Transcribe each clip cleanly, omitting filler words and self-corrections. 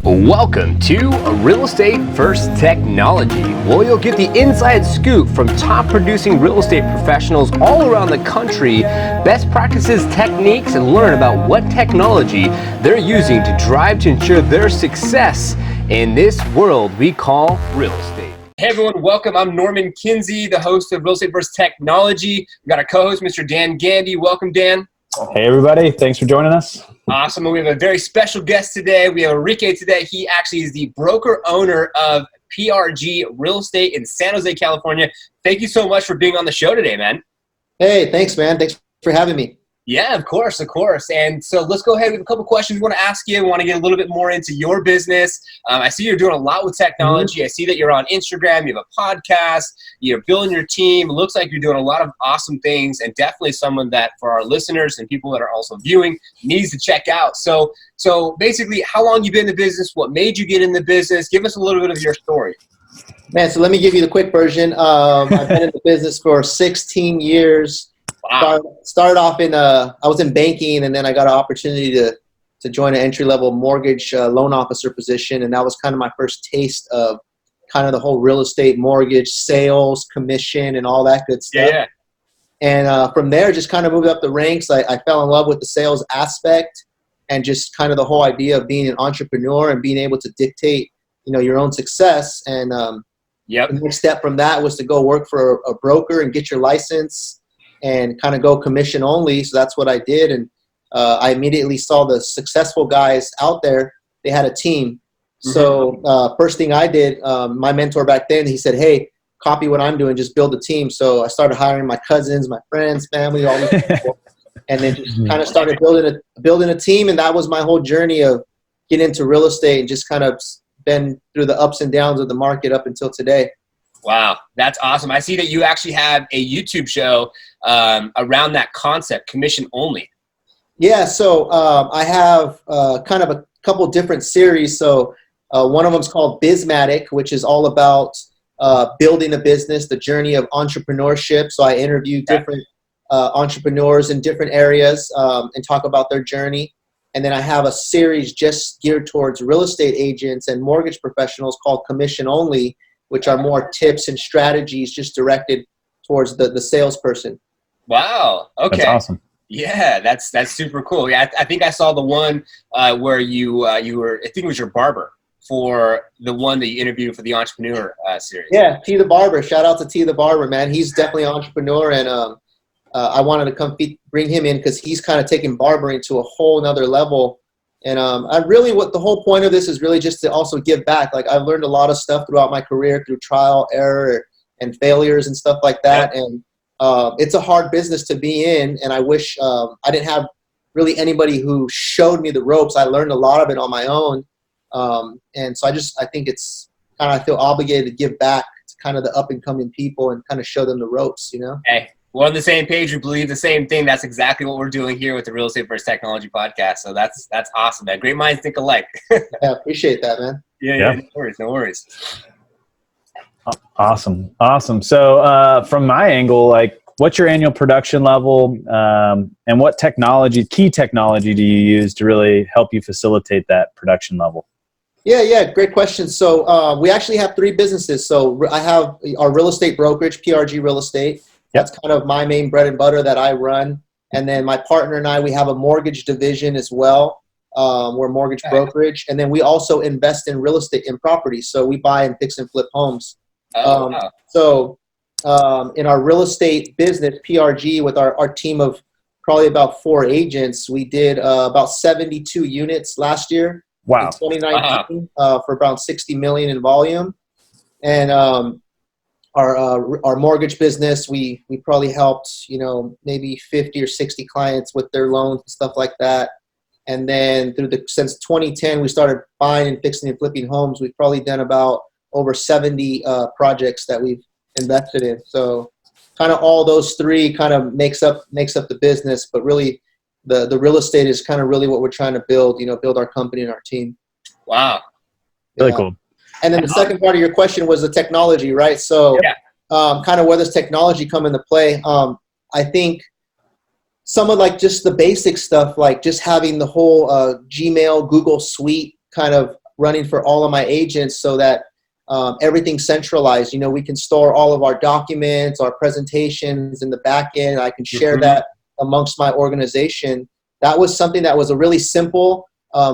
Welcome to Real Estate First Technology, where you'll get the inside scoop from top producing real estate professionals all around the country, best practices, techniques, and learn about what technology they're using to drive to ensure their success in this world we call real estate. Hey everyone, welcome. I'm Norman Kinsey, the host of Real Estate First Technology. We got our co-host, Mr. Dan Gandy. Welcome, Dan. Hey everybody, thanks for joining us. Awesome. And we have a very special guest today. We have Enrique today. He actually is the broker owner of PRG Real Estate in San Jose, California. Thank you so much for being on the show today, man. Hey, thanks, man. Thanks for having me. Yeah, of course. And so let's go ahead with a couple questions we want to ask you. We want to get a little bit more into your business. I see you're doing a lot with technology. I see that you're on Instagram. You have a podcast. You're building your team. It looks like you're doing a lot of awesome things, and definitely someone that for our listeners and people that are also viewing needs to check out. So basically, how long you been in the business? What made you get in the business? Give us a little bit of your story. Man, so let me give you the quick version. I've been in the business for 16 years. Wow. Started off I was in banking, and then I got an opportunity to join an entry-level mortgage loan officer position, and that was kind of my first taste of kind of the whole real estate mortgage sales, commission, and all that good stuff. Yeah. And from there, just kind of moved up the ranks. I fell in love with the sales aspect and just kind of the whole idea of being an entrepreneur and being able to dictate, your own success. And the next step from that was to go work for a broker and get your license and kind of go commission only. So that's what I did. And I immediately saw the successful guys out there. They had a team. Mm-hmm. So first thing I did, my mentor back then, he said, hey, copy what I'm doing, just build a team. So I started hiring my cousins, my friends, family, all these people, and then just kind of started building a team. And that was my whole journey of getting into real estate and just kind of been through the ups and downs of the market up until today. Wow, that's awesome. I see that you actually have a YouTube show around that concept, commission only. Yeah, so I have kind of a couple different series. So one of them is called Bizmatic, which is all about building a business, the journey of entrepreneurship. So I interview different entrepreneurs in different areas and talk about their journey. And then I have a series just geared towards real estate agents and mortgage professionals called Commission Only, which are more tips and strategies just directed towards the salesperson. Wow. Okay. That's awesome. Yeah, that's super cool. Yeah, I think I saw the one where you were, I think it was your barber for the one that you interviewed for the entrepreneur series. Yeah, T the Barber. Shout out to T the Barber, man. He's definitely an entrepreneur, and I wanted to bring him in because he's kind of taking barbering to a whole nother level. And what the whole point of this is really just to also give back. Like, I've learned a lot of stuff throughout my career through trial, error, and failures and stuff like that. Yep. And it's a hard business to be in. And I wish I didn't have really anybody who showed me the ropes. I learned a lot of it on my own. And so I think it's kind of, I feel obligated to give back to kind of the up and coming people and kind of show them the ropes, Hey. We're on the same page. We believe the same thing. That's exactly what we're doing here with the Real Estate First Technology podcast. So that's awesome, man. Great minds think alike. Yeah, appreciate that, man. Yeah. No worries. Awesome. So from my angle, like, what's your annual production level, and what key technology do you use to really help you facilitate that production level? Yeah, great question. So we actually have 3 businesses. So I have our real estate brokerage, PRG Real Estate. That's kind of my main bread and butter that I run. And then my partner and I, we have a mortgage division as well. We're mortgage brokerage. And then we also invest in real estate and property. So we buy and fix and flip homes. So in our real estate business, PRG, with our team of probably about 4 agents, we did about 72 units last year. Wow. In 2019 for about 60 million in volume. And our mortgage business, we probably helped, maybe 50 or 60 clients with their loans and stuff like that. And then since 2010, we started buying and fixing and flipping homes. We've probably done about over 70 projects that we've invested in. So kind of all those 3 kind of makes up the business, but really the real estate is kind of really what we're trying to build, build our company and our team. Wow. Really cool. And then the second part of your question was the technology, right? So kind of where does technology come into play? I think some of like just the basic stuff, like just having the whole Gmail, Google Suite kind of running for all of my agents so that everything's centralized. You know, we can store all of our documents, our presentations in the back end. I can share that amongst my organization. That was something that was a really simple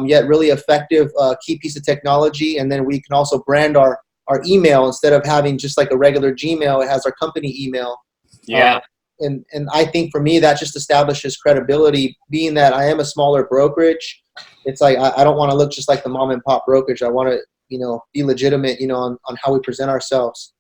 yet really effective key piece of technology. And then we can also brand our email. Instead of having just like a regular Gmail, it has our company email. Yeah. And I think for me, that just establishes credibility. Being that I am a smaller brokerage, it's like I don't want to look just like the mom and pop brokerage. I want to, you know, be legitimate, you know, on how we present ourselves.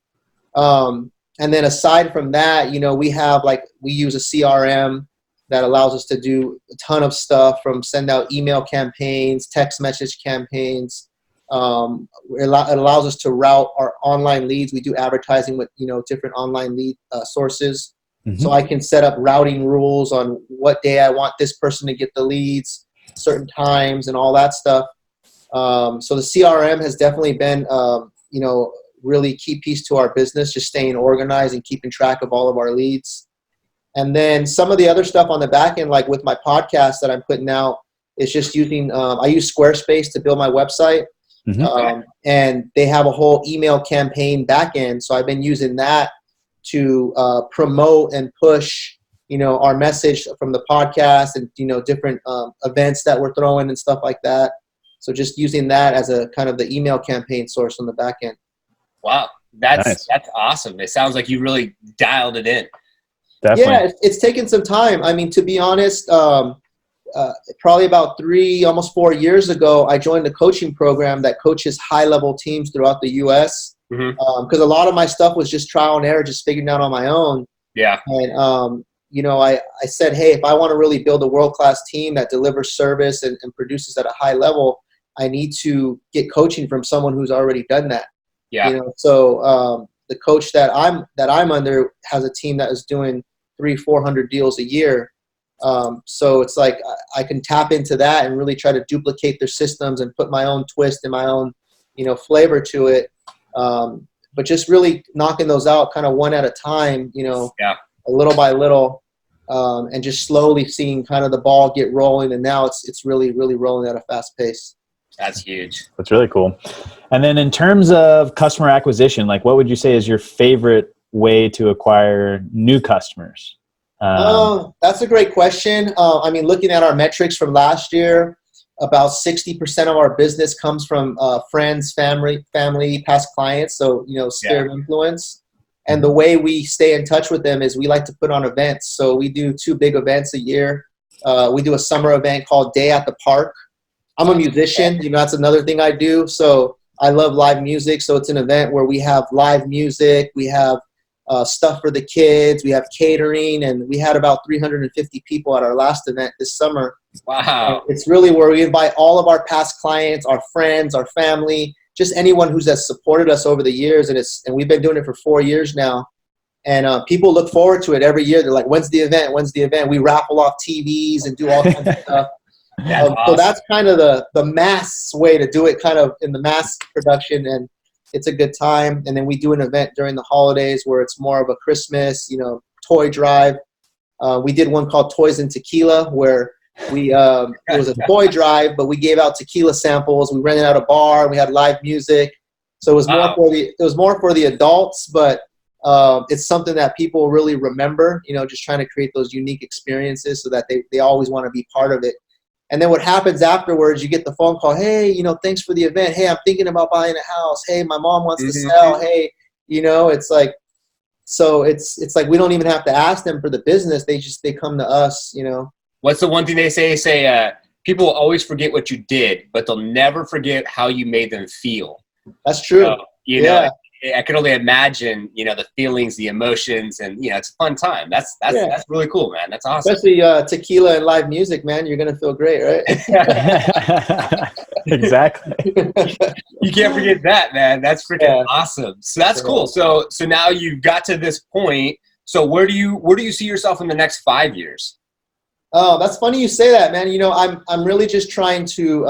And then aside from that, you know, we use a CRM that allows us to do a ton of stuff, from send out email campaigns, text message campaigns. It allows us to route our online leads. We do advertising with, you know, different online lead sources. So I can set up routing rules on what day I want this person to get the leads, certain times, and all that stuff. So the CRM has definitely been, you know, really key piece to our business, just staying organized and keeping track of all of our leads. And then some of the other stuff on the back end, like with my podcast that I'm putting out, is just using, I use Squarespace to build my website. And they have a whole email campaign back end. So I've been using that to promote and push, you know, our message from the podcast and, you know, different events that we're throwing and stuff like that. So just using that as a kind of the email campaign source on the back end. Wow. That's awesome. It sounds like you really dialed it in. Definitely. Yeah, it's taken some time. I mean, to be honest, probably about 3, almost 4 years ago, I joined a coaching program that coaches high-level teams throughout the U.S. Because a lot of my stuff was just trial and error, just figuring out on my own. Yeah. And, you know, I said, hey, if I want to really build a world-class team that delivers service and produces at a high level, I need to get coaching from someone who's already done that. Yeah. You know, so the coach that I'm under has a team that is doing 300-400 deals a year. So it's like I can tap into that and really try to duplicate their systems and put my own twist and my own, you know, flavor to it. But just really knocking those out kind of one at a time, you know, a little by little, and just slowly seeing kind of the ball get rolling. And now it's really, really rolling at a fast pace. That's huge. That's really cool. And then in terms of customer acquisition, like what would you say is your favorite way to acquire new customers? That's a great question. I mean, looking at our metrics from last year, about 60% of our business comes from friends, family, past clients. So, you know, sphere of influence. And the way we stay in touch with them is we like to put on events. So we do 2 big events a year. We do a summer event called Day at the Park. I'm a musician. You know, that's another thing I do. So I love live music. So it's an event where we have live music. We have stuff for the kids. We have catering. And we had about 350 people at our last event this summer. Wow. It's really where we invite all of our past clients, our friends, our family, just anyone who's has supported us over the years. And we've been doing it for 4 years now. And people look forward to it every year. They're like, when's the event? When's the event? We raffle off TVs and do all kinds of stuff. Awesome. So that's kind of the mass way to do it, kind of in the mass production, and it's a good time. And then we do an event during the holidays where it's more of a Christmas, you know, toy drive. We did one called Toys and Tequila, where it was a toy drive, but we gave out tequila samples. We rented out a bar. We had live music. So it was more for the adults, but it's something that people really remember. You know, just trying to create those unique experiences so that they always want to be part of it. And then what happens afterwards, you get the phone call, hey, you know, thanks for the event. Hey, I'm thinking about buying a house. Hey, my mom wants to sell. Hey, you know, it's like, so it's like we don't even have to ask them for the business. They come to us, you know. What's the one thing they say? People will always forget what you did, but they'll never forget how you made them feel. That's true. So, you know, I can only imagine, you know, the feelings, the emotions, and, you know, it's a fun time. That's really cool, man. That's awesome. Especially tequila and live music, man. You're going to feel great, right? Exactly. You can't forget that, man. That's freaking awesome. So that's cool. So now you've got to this point. So where do you see yourself in the next 5 years? Oh, that's funny you say that, man. You know, I'm really just trying to,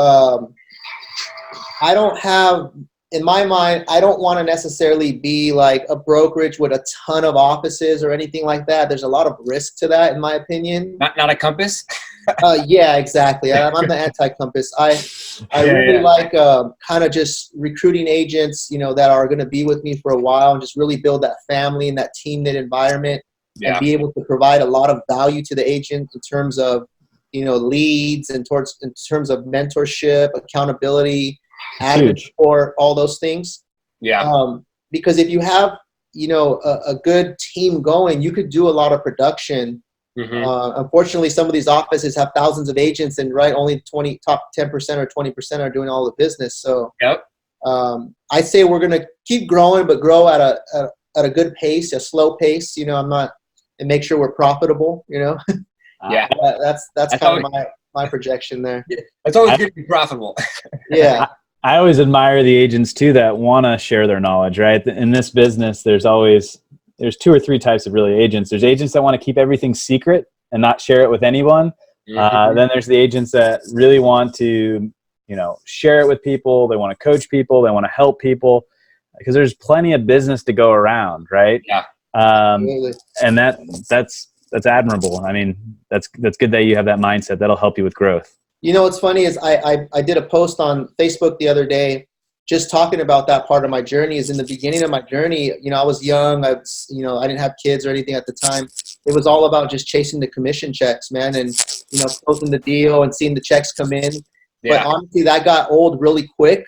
I don't have, in my mind, I don't want to necessarily be like a brokerage with a ton of offices or anything like that. There's a lot of risk to that, in my opinion. Not a compass? Yeah, exactly. I'm the anti-compass. I really like kind of just recruiting agents, that are going to be with me for a while and just really build that family and that team knit environment and be able to provide a lot of value to the agent in terms of, leads and in terms of mentorship, accountability, admin support, all those things. Yeah. Because if you have, a good team going, you could do a lot of production. Unfortunately, some of these offices have thousands of agents and only top 10% or 20% are doing all the business. So I say we're going to keep growing, but grow at a good pace, a slow pace. And make sure we're profitable, Yeah. That's kind of my projection there. It's always good to be profitable. Yeah. I always admire the agents too that want to share their knowledge, right? In this business, there's 2 or 3 types of really agents. There's agents that want to keep everything secret and not share it with anyone. Then there's the agents that really want to, share it with people. They want to coach people. They want to help people because there's plenty of business to go around, right? Yeah. And that's admirable. I mean, that's good that you have that mindset. That'll help you with growth. What's funny is I did a post on Facebook the other day just talking about that part of my journey. Is in the beginning of my journey, I was young. I didn't have kids or anything at the time. It was all about just chasing the commission checks, man, and, closing the deal and seeing the checks come in. Yeah. But honestly, that got old really quick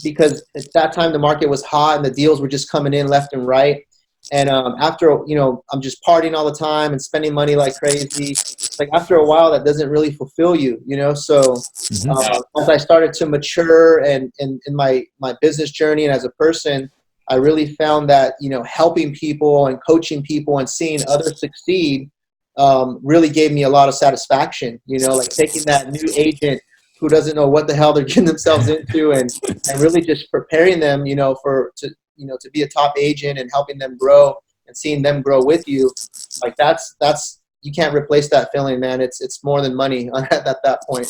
because at that time the market was hot and the deals were just coming in left and right. And after, I'm just partying all the time and spending money like crazy. Like after a while, that doesn't really fulfill you, So as I started to mature and in my business journey and as a person, I really found that, helping people and coaching people and seeing others succeed really gave me a lot of satisfaction, like taking that new agent who doesn't know what the hell they're getting themselves into and really just preparing them, to be a top agent and helping them grow and seeing them grow with you. Like that's you can't replace that feeling, man. It's more than money at that point.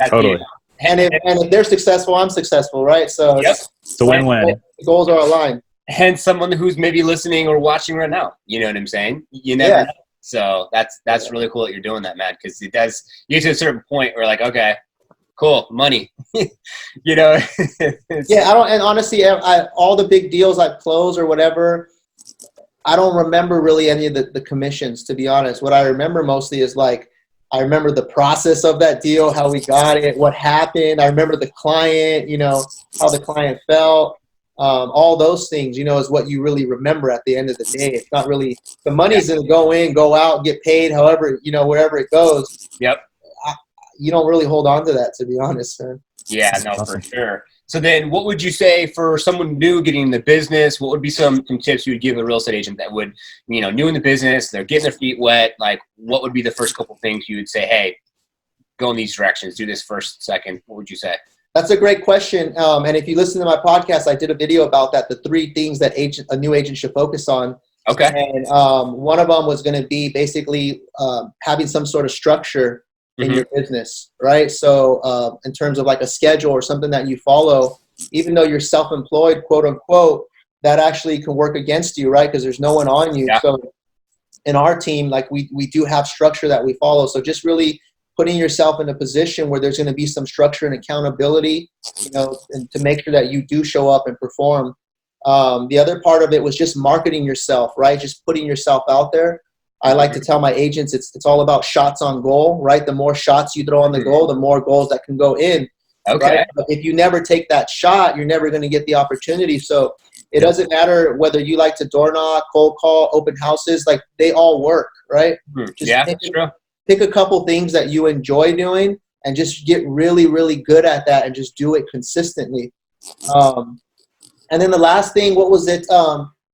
Totally. And if they're successful, I'm successful, right? So it's a win-win. The goals are aligned. Hence someone who's maybe listening or watching right now. You know what I'm saying? You never know. So that's really cool that you're doing that, man, because it does you get to a certain point where like, okay, cool, money. Yeah, and honestly, all the big deals I've closed or whatever, I don't remember really any of the commissions, to be honest. What I remember mostly is like, I remember the process of that deal, how we got it, what happened. I remember the client, how the client felt. All those things, is what you really remember at the end of the day. It's not really, the money's going to go in, go out, get paid, however, wherever it goes. Yep. You don't really hold on to that, to be honest, man. Yeah, no, for sure. So then what would you say for someone new getting in the business? What would be some tips you would give a real estate agent that would, new in the business, they're getting their feet wet? Like, what would be the first couple things you would say, hey, go in these directions, do this first, second? What would you say? That's a great question. And if you listen to my podcast, I did a video about that, the 3 things that a new agent should focus on. Okay. And one of them was going to be basically having some sort of structure in your business, right? So in terms of like a schedule or something that you follow, even though you're self-employed, quote unquote, that actually can work against you, right? Because there's no one on you. Yeah. So in our team, like we do have structure that we follow. So just really putting yourself in a position where there's going to be some structure and accountability, and to make sure that you do show up and perform. The other part of it was just marketing yourself, right? Just putting yourself out there. I like to tell my agents it's all about shots on goal, right? The more shots you throw on the goal, the more goals that can go in. Okay. Right? But if you never take that shot, you're never going to get the opportunity. So it doesn't matter whether you like to door knock, cold call, open houses, like they all work, right? Just pick a couple things that you enjoy doing and just get really, really good at that and just do it consistently. And then the last thing, what was it?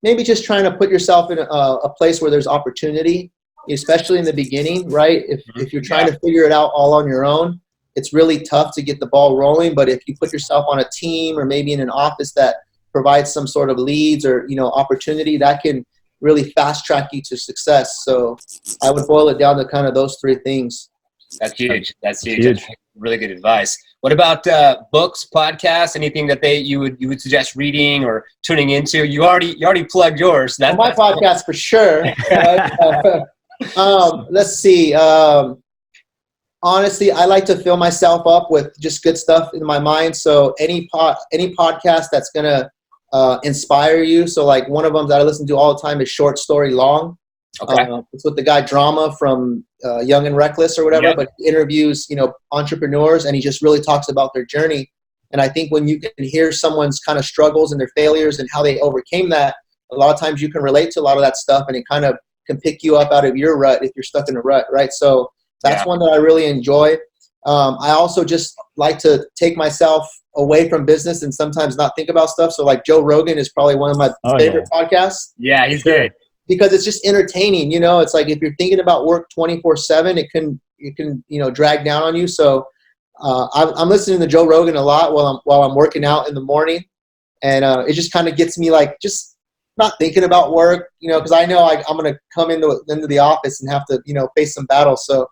Maybe just trying to put yourself in a place where there's opportunity, especially in the beginning, right? If you're trying to figure it out all on your own, it's really tough to get the ball rolling. But if you put yourself on a team or maybe in an office that provides some sort of leads or, opportunity, that can really fast track you to success. So I would boil it down to kind of those 3 things. That's huge. That's huge. Really good advice. What about books, podcasts, anything that you would suggest reading or tuning into? You already plugged yours. That's my podcast for sure. Let's see. Honestly, I like to fill myself up with just good stuff in my mind. So any podcast that's gonna inspire you. So like one of them that I listen to all the time is Short Story Long. Okay. It's with the guy Drama from Young and Reckless or whatever, Yep. but he interviews, entrepreneurs, and he just really talks about their journey. And I think when you can hear someone's kind of struggles and their failures and how they overcame that, a lot of times you can relate to a lot of that stuff, and it kind of can pick you up out of your rut if you're stuck in a rut, right? So that's one that I really enjoy. I also just like to take myself away from business and sometimes not think about stuff. So like Joe Rogan is probably one of my favorite podcasts. Yeah, he's good. Because it's just entertaining, It's like if you're thinking about work 24/7, it can drag down on you. So I'm listening to Joe Rogan a lot while I'm working out in the morning, and it just kind of gets me like just not thinking about work, because I know I'm going to come into the office and have to face some battles. So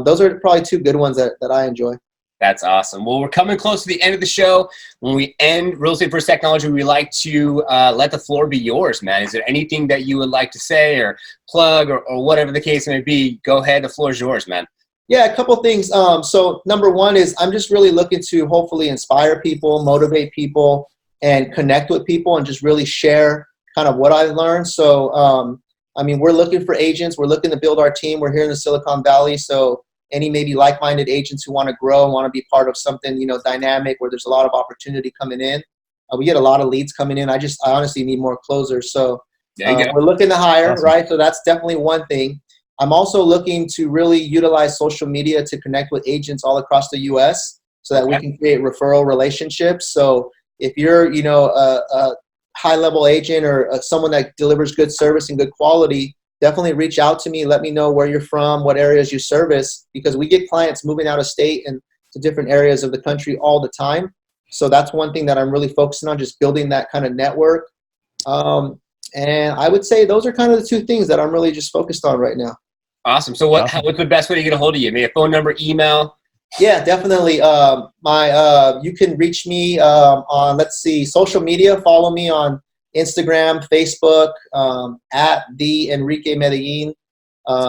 those are probably two good ones that I enjoy. That's awesome. Well, we're coming close to the end of the show. When we end Real Estate First Technology, we like to let the floor be yours, man. Is there anything that you would like to say or plug or whatever the case may be? Go ahead. The floor is yours, man. Yeah, a couple things. So number one is I'm just really looking to hopefully inspire people, motivate people, and connect with people and just really share kind of what I've learned. So, we're looking for agents. We're looking to build our team. We're here in the Silicon Valley. So any maybe like-minded agents who want to grow and want to be part of something, dynamic where there's a lot of opportunity coming in. We get a lot of leads coming in. I honestly need more closers. So we're looking to hire, Awesome. right? So that's definitely one thing. I'm also looking to really utilize social media to connect with agents all across the U.S. so that we can create referral relationships. So if you're, a high-level agent or someone that delivers good service and good quality, definitely reach out to me. Let me know where you're from, what areas you service, because we get clients moving out of state and to different areas of the country all the time. So that's one thing that I'm really focusing on, just building that kind of network. And I would say those are kind of the two things that I'm really just focused on right now. Awesome. So what's the best way to get a hold of you? Maybe a phone number, email? Yeah, definitely. You can reach me on, social media. Follow me on Instagram, Facebook, at the Enrique Medellin.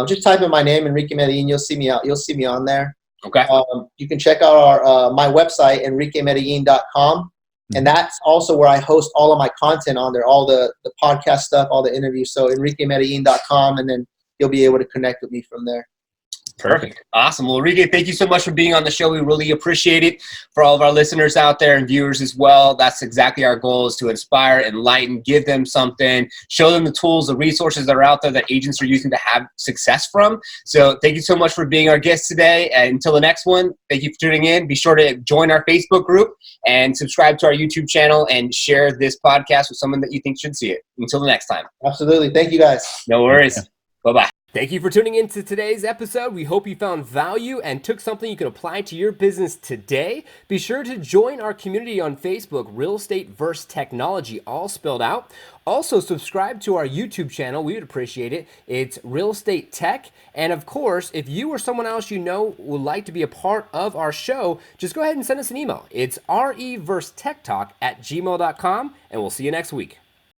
Just type in my name, Enrique Medellin. You'll see me out. You'll see me on there. Okay. You can check out my website, enriquemedellin.com. And that's also where I host all of my content on there, all the podcast stuff, all the interviews. So enriquemedellin.com, and then you'll be able to connect with me from there. Perfect. Awesome. Well, Enrique, thank you so much for being on the show. We really appreciate it. For all of our listeners out there and viewers as well, that's exactly our goal, is to inspire, enlighten, give them something, show them the tools, the resources that are out there that agents are using to have success from. So thank you so much for being our guest today. And until the next one, thank you for tuning in. Be sure to join our Facebook group and subscribe to our YouTube channel and share this podcast with someone that you think should see it. Until the next time. Absolutely. Thank you, guys. No worries. Bye-bye. Thank you for tuning in to today's episode. We hope you found value and took something you can apply to your business today. Be sure to join our community on Facebook, Real Estate vs. Technology, all spelled out. Also, subscribe to our YouTube channel. We would appreciate it. It's Real Estate Tech. And of course, if you or someone else you know would like to be a part of our show, just go ahead and send us an email. It's reversetechtalk@gmail.com, and we'll see you next week.